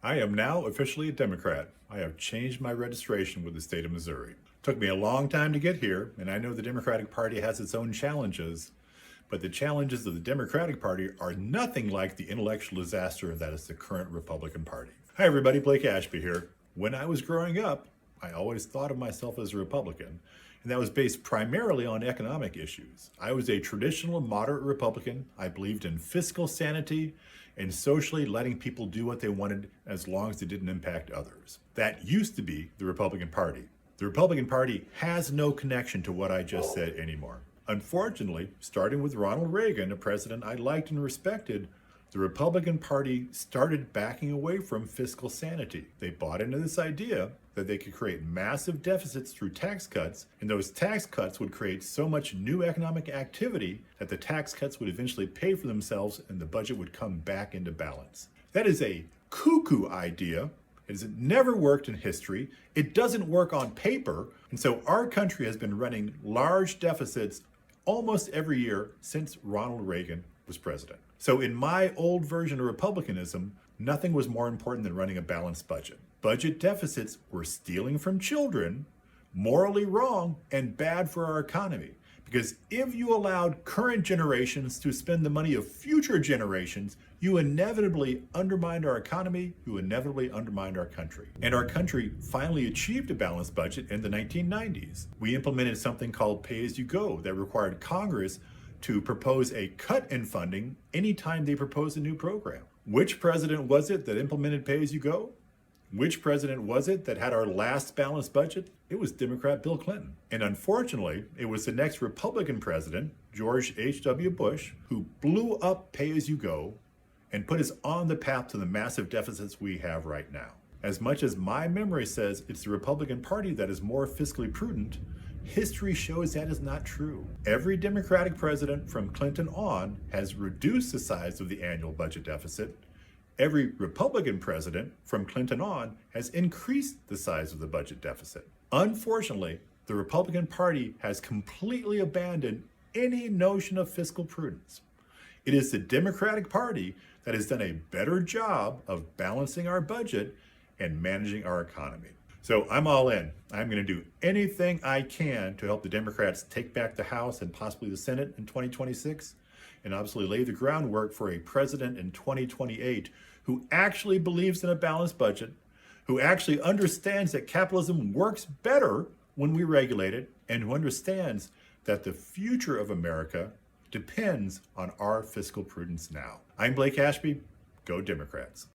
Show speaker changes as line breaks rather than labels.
I am now officially a Democrat. I have changed my registration with the state of Missouri. Took me a long time to get here, and I know the Democratic Party has its own challenges, but the challenges of the Democratic Party are nothing like the intellectual disaster that is the current Republican Party. Hi everybody, Blake Ashby here. When I was growing up, I always thought of myself as a Republican, and that was based primarily on economic issues. I was a traditional moderate Republican. I believed in fiscal sanity and socially letting people do what they wanted as long as it didn't impact others. That used to be the Republican Party. The Republican Party has no connection to what I just said anymore. Unfortunately, starting with Ronald Reagan, a president I liked and respected, the Republican Party started backing away from fiscal sanity. They bought into this idea that they could create massive deficits through tax cuts, and those tax cuts would create so much new economic activity that the tax cuts would eventually pay for themselves and the budget would come back into balance. That is a cuckoo idea. It has never worked in history. It doesn't work on paper, and so our country has been running large deficits almost every year since Ronald Reagan was president. So in my old version of republicanism, nothing was more important than running a balanced budget. Budget deficits were stealing from children, morally wrong, and bad for our economy. Because if you allowed current generations to spend the money of future generations, you inevitably undermined our economy, you inevitably undermined our country. And our country finally achieved a balanced budget in the 1990s. We implemented something called pay-as-you-go that required Congress to propose a cut in funding anytime they proposed a new program. Which president was it that implemented pay-as-you-go? Which president was it that had our last balanced budget? It was Democrat Bill Clinton. And unfortunately, it was the next Republican president, George H.W. Bush, who blew up pay-as-you-go and put us on the path to the massive deficits we have right now. As much as my memory says it's the Republican Party that is more fiscally prudent, history shows that is not true. Every Democratic president from Clinton on has reduced the size of the annual budget deficit. Every Republican president from Clinton on has increased the size of the budget deficit. Unfortunately, the Republican Party has completely abandoned any notion of fiscal prudence. It is the Democratic Party that has done a better job of balancing our budget and managing our economy. So I'm all in. I'm going to do anything I can to help the Democrats take back the House and possibly the Senate in 2026, and obviously lay the groundwork for a president in 2028 who actually believes in a balanced budget, who actually understands that capitalism works better when we regulate it, and who understands that the future of America depends on our fiscal prudence now. I'm Blake Ashby. Go Democrats.